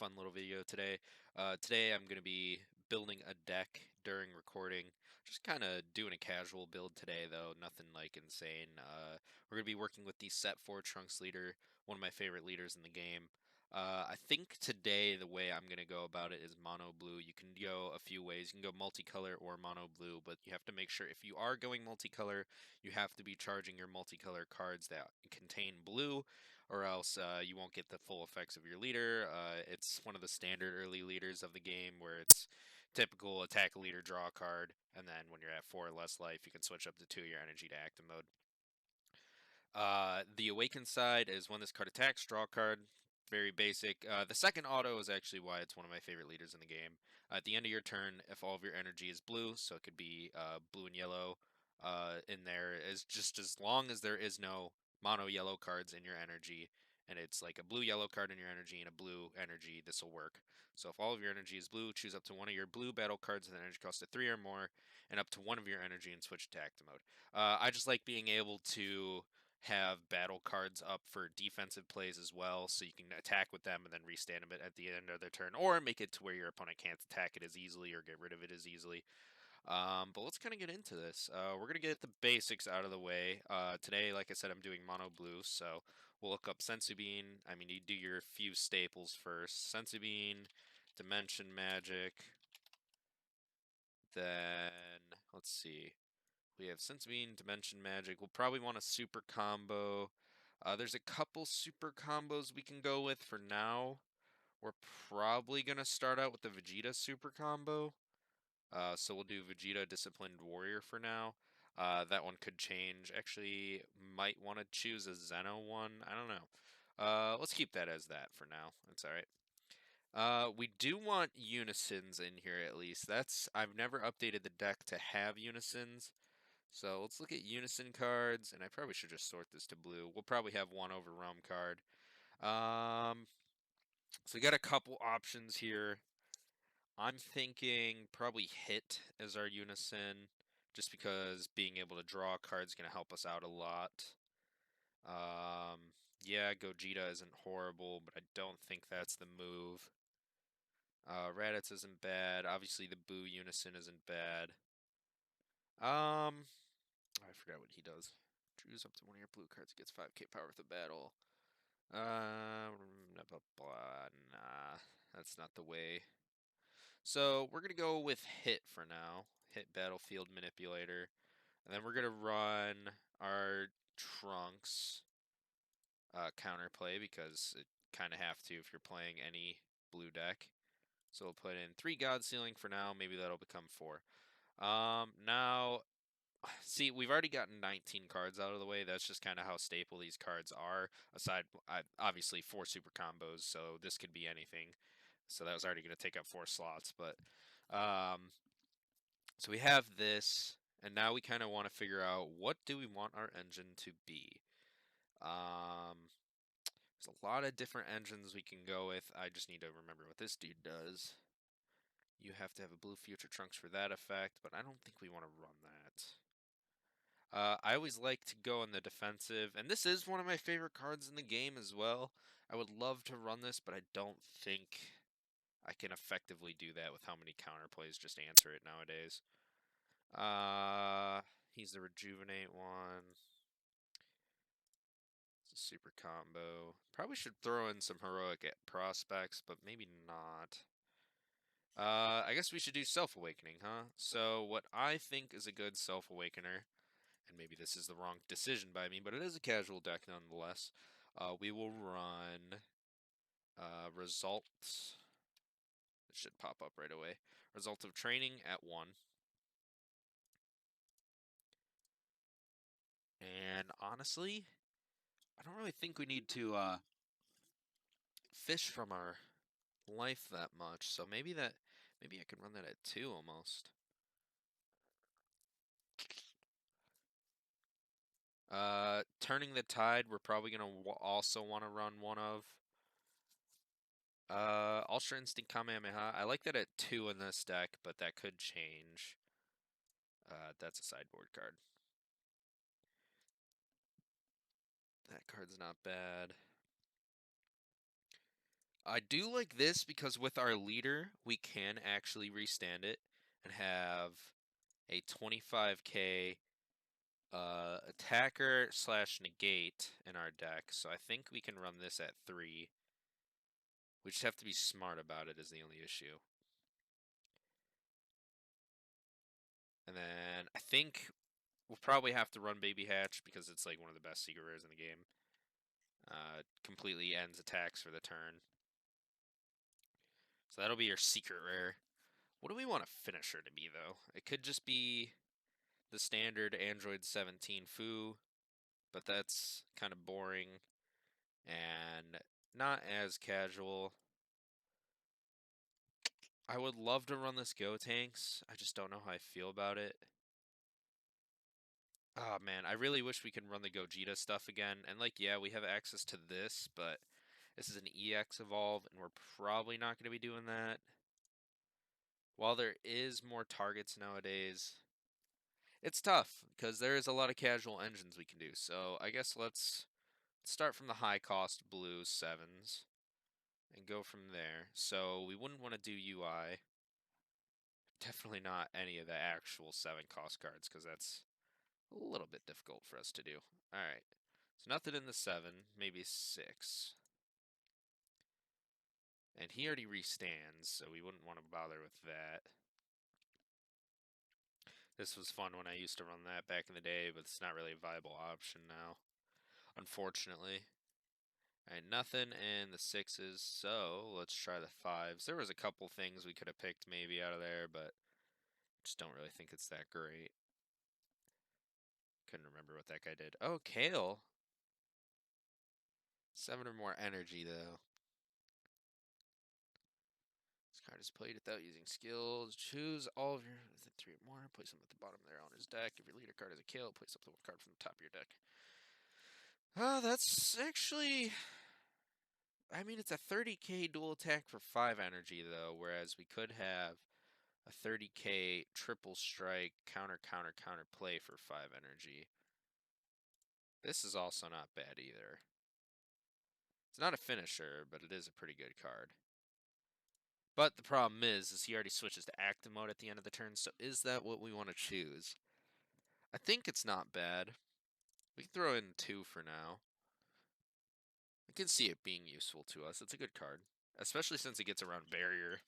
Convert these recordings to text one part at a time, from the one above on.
fun little video today. Today I'm going to be building a deck during recording. Just kind of doing a casual build today, though, nothing like insane. We're going to be working with the Set 4 Trunks leader, one of my favorite leaders in the game. I think today the way I'm going to go about it is mono blue. You can go a few ways. You can go multicolor or mono blue, but you have to make sure if you are going multicolor, you have to be charging your multicolor cards that contain blue, or else you won't get the full effects of your leader. It's one of the standard early leaders of the game where it's typical attack a leader, draw a card, and then when you're at 4 or less life, you can switch up to 2 your energy to active mode. The Awaken side is when this card attacks, draw a card. Very basic. The second auto is actually why it's one of my favorite leaders in the game. At the end of your turn, if all of your energy is blue, so it could be blue and yellow in there, is just as long as there is no mono yellow cards in your energy, and it's like a blue yellow card in your energy and a blue energy, this will work. So if all of your energy is blue, choose up to one of your blue battle cards with an energy cost of 3 or more, and up to one of your energy and switch to active mode. I just like being able to have battle cards up for defensive plays as well, so you can attack with them and then restand them at the end of their turn, or make it to where your opponent can't attack it as easily or get rid of it as easily. But let's kind of get into this. We're going to get the basics out of the way. Today, like I said, I'm doing mono blue, so we'll look up Senzu Bean. I mean, you do your few staples first. Senzu Bean, Dimension Magic, then, let's see. We have Senzu Bean, Dimension Magic. We'll probably want a super combo. There's a couple super combos we can go with for now. We're probably going to start out with the Vegeta super combo. So we'll do Vegeta Disciplined Warrior for now. That one could change. Actually, might want to choose a Zeno one. I don't know. Let's keep that as that for now. That's all right. We do want unisons in here at least. I've never updated the deck to have unisons. So let's look at unison cards, and I probably should just sort this to blue. We'll probably have one over Realm card. So we got a couple options here. I'm thinking probably Hit as our unison, just because being able to draw a card is going to help us out a lot. Yeah, Gogeta isn't horrible, but I don't think that's the move. Raditz isn't bad. Obviously, the Boo unison isn't bad. I forgot what he does. Choose up to one of your blue cards, gets 5k power with the battle. Blah, blah, blah. Nah, that's not the way. So we're gonna go with Hit for now. Hit Battlefield Manipulator, and then we're gonna run our Trunks counterplay because it kind of have to if you're playing any blue deck. So we'll put in 3 God Sealing for now. Maybe that'll become 4. Now, see, we've already gotten 19 cards out of the way. That's just kind of how staple these cards are. Aside, obviously, 4 super combos, so this could be anything. So that was already going to take up 4 slots. But so we have this, and now we kind of want to figure out what do we want our engine to be. There's a lot of different engines we can go with. I just need to remember what this dude does. You have to have a blue future Trunks for that effect, but I don't think we want to run that. I always like to go in the defensive, and this is one of my favorite cards in the game as well. I would love to run this, but I don't think I can effectively do that with how many counterplays just answer it nowadays. He's the Rejuvenate one. It's a super combo. Probably should throw in some heroic prospects, but maybe not. I guess we should do Self-Awakening, huh? So what I think is a good Self-Awakener, and maybe this is the wrong decision by me, but it is a casual deck nonetheless. We will run Results. It should pop up right away. Result of Training at 1. And honestly, I don't really think we need to fish from our life that much. So maybe I could run that at 2 almost. Turning the Tide, we're probably gonna also want to run one of. Ultra Instinct Kamehameha. I like that at 2 in this deck, but that could change. That's a sideboard card. That card's not bad. I do like this because with our leader, we can actually restand it and have a 25k attacker slash negate in our deck. So I think we can run this at 3. We just have to be smart about it is the only issue. And then I think we'll probably have to run Baby Hatch because it's like one of the best secret rares in the game. Completely ends attacks for the turn. So that'll be your secret rare. What do we want a finisher to be, though? It could just be the standard Android 17 Foo, but that's kind of boring and not as casual. I would love to run this Go Tanks. I just don't know how I feel about it. Oh man, I really wish we could run the Gogeta stuff again. And like, yeah, we have access to this, but this is an EX evolve, and we're probably not going to be doing that. While there is more targets nowadays, it's tough because there is a lot of casual engines we can do. So I guess let's start from the high cost blue 7s and go from there. So we wouldn't want to do UI. Definitely not any of the actual 7 cost cards because that's a little bit difficult for us to do. Alright, so nothing in the 7, maybe 6. And he already restands, so we wouldn't want to bother with that. This was fun when I used to run that back in the day, but it's not really a viable option now, unfortunately. Alright, nothing in the 6s, so let's try the 5s. There was a couple things we could have picked maybe out of there, but just don't really think it's that great. Couldn't remember what that guy did. Oh, Kale! 7 or more energy, though. This card is played without using skills. Choose all of your 3 or more. Place them at the bottom there on his deck. If your leader card is a kill, place up the 1 card from the top of your deck. That's actually... I mean, it's a 30k dual attack for 5 energy, though, whereas we could have a 30k triple strike counter, counter, counter play for 5 energy. This is also not bad either. It's not a finisher, but it is a pretty good card. But the problem is he already switches to active mode at the end of the turn, so is that what we want to choose? I think it's not bad. We can throw in 2 for now. I can see it being useful to us. It's a good card, especially since it gets around barrier.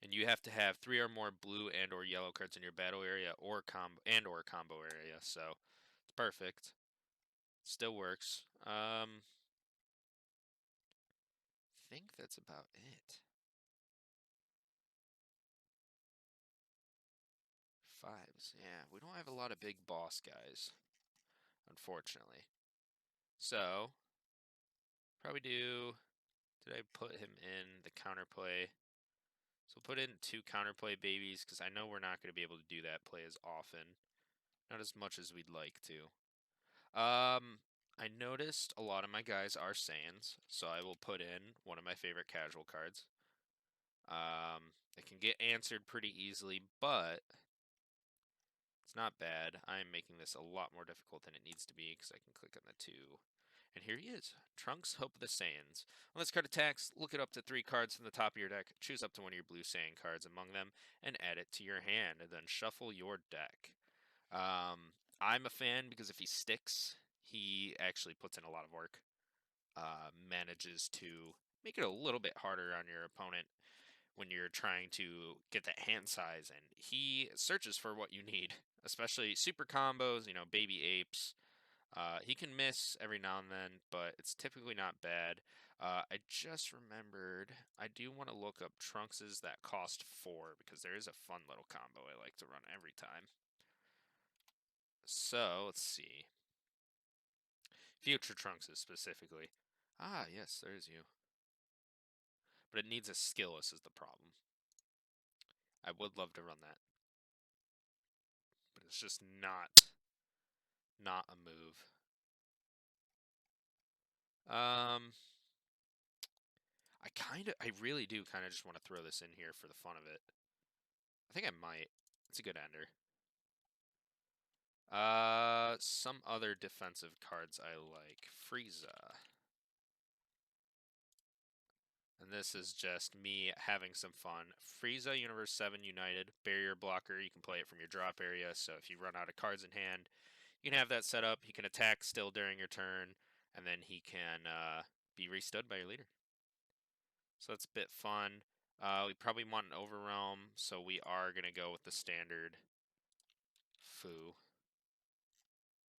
And you have to have 3 or more blue and or yellow cards in your battle area or combo area, so it's perfect. Still works. I think that's about it. 5s, yeah. We don't have a lot of big boss guys, unfortunately. So, probably do... Did I put him in the counterplay? So we'll put in 2 counterplay babies, because I know we're not going to be able to do that play as often. Not as much as we'd like to. I noticed a lot of my guys are Saiyans, so I will put in one of my favorite casual cards. It can get answered pretty easily, but it's not bad. I'm making this a lot more difficult than it needs to be because I can click on the 2. And here he is, Trunks, Hope of the Saiyans. When this card attacks, look it up to 3 cards from the top of your deck, choose up to one of your blue Saiyan cards among them, and add it to your hand, and then shuffle your deck. I'm a fan because if he sticks, he actually puts in a lot of work. Manages to make it a little bit harder on your opponent when you're trying to get that hand size, and he searches for what you need, especially super combos, baby apes. He can miss every now and then, but it's typically not bad. I just remembered, I do want to look up Trunkses that cost 4, because there is a fun little combo I like to run every time. So, let's see. Future Trunkses specifically. Ah, yes, there's you. But it needs a skillless is the problem. I would love to run that. But it's just not a move. I really do kind of just want to throw this in here for the fun of it. I think I might. It's a good ender. Some other defensive cards I like. Frieza. And this is just me having some fun. Frieza Universe 7 United, barrier blocker. You can play it from your drop area, so if you run out of cards in hand, you can have that set up. He can attack still during your turn, and then he can be restood by your leader. So that's a bit fun. We probably want an Overwhelm, so we are going to go with the standard Fu,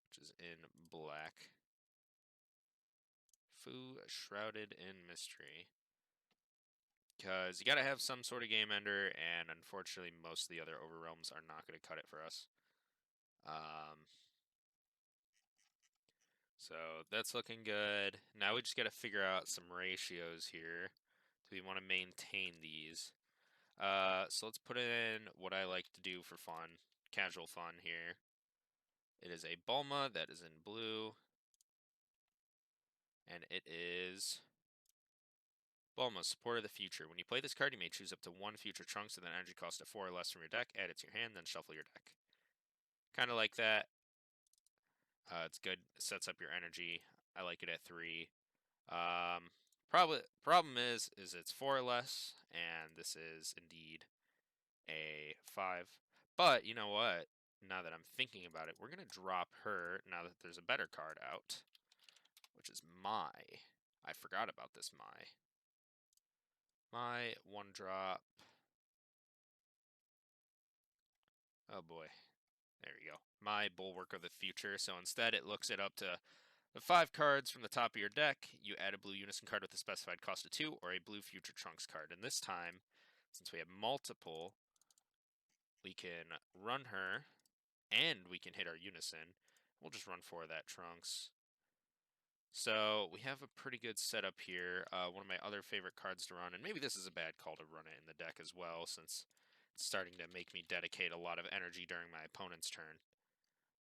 which is in black. Fu, shrouded in mystery. Because you got to have some sort of game ender, and unfortunately, most of the other Overwhelms are not going to cut it for us. So that's looking good. Now we just got to figure out some ratios here. Do we want to maintain these? So let's put in what I like to do for fun, casual fun here. It is a Bulma that is in blue, and it is Bulma, Support of the Future. When you play this card, you may choose up to one future Trunks with an energy cost of 4 or less from your deck, add it to your hand, then shuffle your deck. Kind of like that. It's good. It sets up your energy. I like it at 3. Problem is it's 4 or less, and this is indeed a 5. But you know what? Now that I'm thinking about it, we're gonna drop her now that there's a better card out, which is Mai. I forgot about this Mai. Mai 1-drop. Oh boy. There we go. My Bulwark of the Future. So instead, it looks it up to the 5 cards from the top of your deck. You add a blue Unison card with a specified cost of 2, or a blue Future Trunks card. And this time, since we have multiple, we can run her, and we can hit our Unison. We'll just run 4 of that Trunks. So we have a pretty good setup here. One of my other favorite cards to run, and maybe this is a bad call to run it in the deck as well, since it's starting to make me dedicate a lot of energy during my opponent's turn.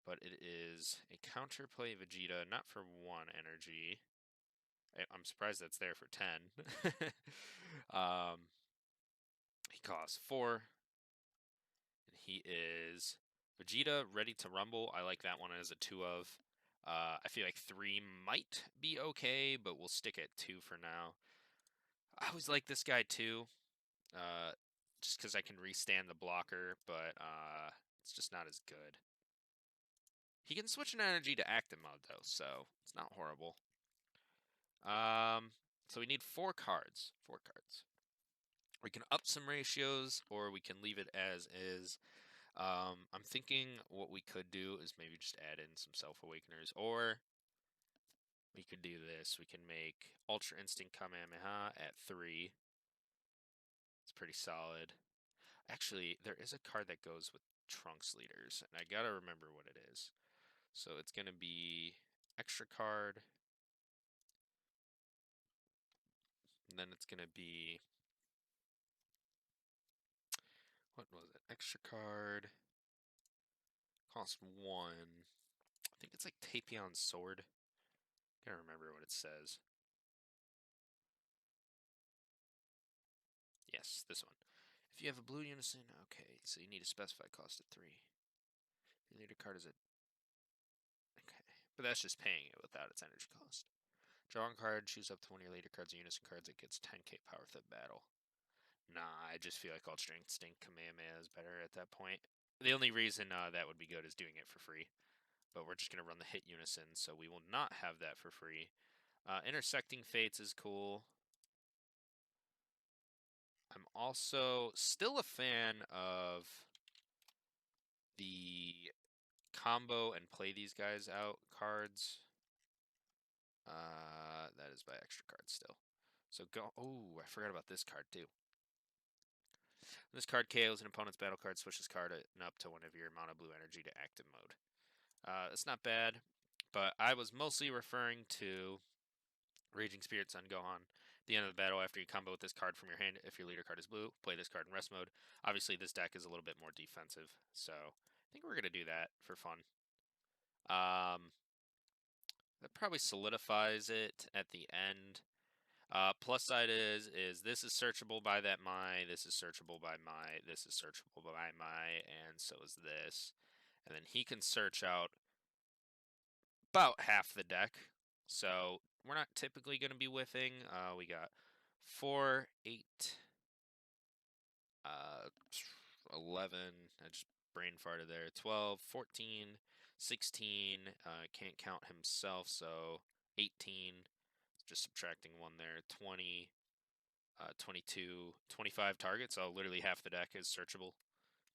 But it is a counterplay Vegeta, not for 1 energy. I'm surprised that's there for 10. He costs 4. And he is Vegeta, Ready to Rumble. I like that one as a 2 of. I feel like 3 might be okay, but we'll stick at 2 for now. I always like this guy too, just because I can restand the blocker, but it's just not as good. He can switch an energy to active mode though, so it's not horrible. So we need 4 cards. 4 cards. We can up some ratios, or we can leave it as is. I'm thinking what we could do is maybe just add in some Self-Awakeners, or we could do this. We can make Ultra Instinct Kamehameha at 3. It's pretty solid. Actually, there is a card that goes with Trunks leaders, and I gotta remember what it is. So it's gonna be extra card, and then it's gonna be, what was it? Extra card, cost 1. I think it's like Tapion's Sword. I can't remember what it says. Yes, this one. If you have a blue Unison, okay, so you need a specified cost of 3. Your leader card is a... Okay, but that's just paying it without its energy cost. Draw a card, choose up to one of your leader cards or Unison cards that gets 10k power for the battle. Nah, I just feel like Ultra Instinct Kamehameha is better at that point. The only reason that would be good is doing it for free. But we're just going to run the hit Unison, so we will not have that for free. Intersecting Fates is cool. I'm also still a fan of the combo and play these guys out cards. That is by extra cards still. So go. Oh, I forgot about this card too. This card KOs an opponent's battle card. Switch this card up to one of your mono blue energy to active mode. That's not bad, but I was mostly referring to Raging Spirit Sun Gohan. At the end of the battle, after you combo with this card from your hand, if your leader card is blue, play this card in rest mode. Obviously, this deck is a little bit more defensive, so I think we're going to do that for fun. That probably solidifies it at the end. Plus side is this is searchable by that Mai, this is searchable by Mai, this is searchable by Mai, and so is this. And then he can search out about half the deck. So we're not typically going to be whiffing. We got 4, 8, 11. I just brain farted there. 12, 14, 16. Can't count himself, so 18. Just subtracting one there. 20, 22, 25 targets. So literally half the deck is searchable.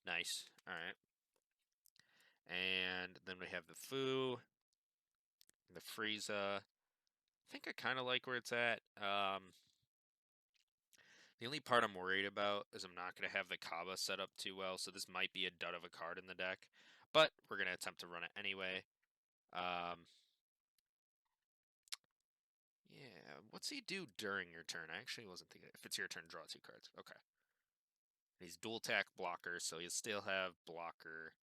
Nice. All right. And then we have the Foo, the Frieza. I think I kind of like where it's at. The only part I'm worried about is I'm not going to have the Kaba set up too well, so this might be a dud of a card in the deck. But we're going to attempt to run it anyway. Yeah, what's he do during your turn? I actually wasn't thinking. If it's your turn, draw 2 cards. Okay. He's dual attack blocker, so he'll still have blocker.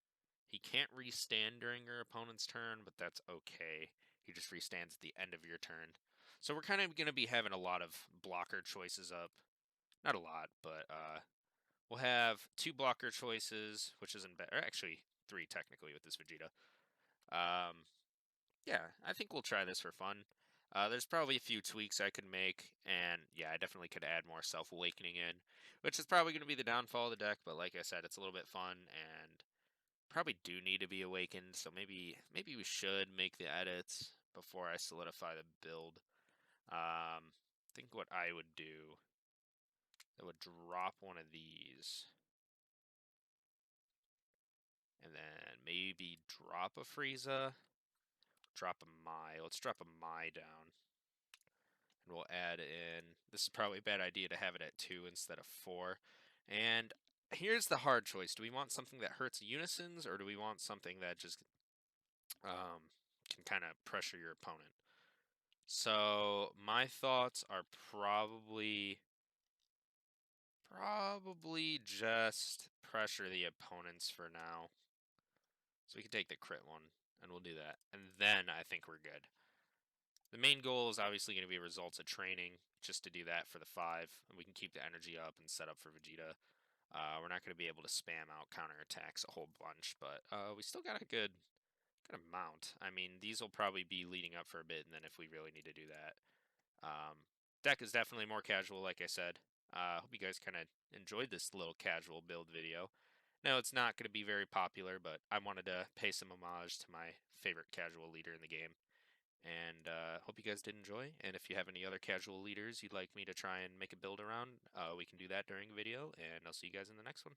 He can't restand during your opponent's turn, but that's okay. He just restands at the end of your turn. So we're kind of going to be having a lot of blocker choices up. Not a lot, but we'll have 2 blocker choices, which isn't bad. Or actually, 3 technically with this Vegeta. Yeah, I think we'll try this for fun. There's probably a few tweaks I could make, and yeah, I definitely could add more Self-Awakening in, which is probably going to be the downfall of the deck, but like I said, it's a little bit fun, and probably do need to be awakened, so maybe we should make the edits before I solidify the build. I think what I would do, I would drop one of these, and then maybe drop a Frieza, drop a Mai. Let's drop a Mai down. And we'll add in, this is probably a bad idea to have it at 2 instead of 4. And here's the hard choice. Do we want something that hurts unisons, or do we want something that just can kind of pressure your opponent? So my thoughts are probably just pressure the opponents for now. So we can take the crit one, and we'll do that. And then I think we're good. The main goal is obviously going to be results of training, just to do that for the 5, and we can keep the energy up and set up for Vegeta. We're not going to be able to spam out counterattacks a whole bunch, but we still got a good amount. I mean, these will probably be leading up for a bit, and then if we really need to do that. Deck is definitely more casual, like I said. Hope you guys kind of enjoyed this little casual build video. No, it's not going to be very popular, but I wanted to pay some homage to my favorite casual leader in the game. And hope you guys did enjoy. And if you have any other casual leaders you'd like me to try and make a build around, we can do that during a video. And I'll see you guys in the next one.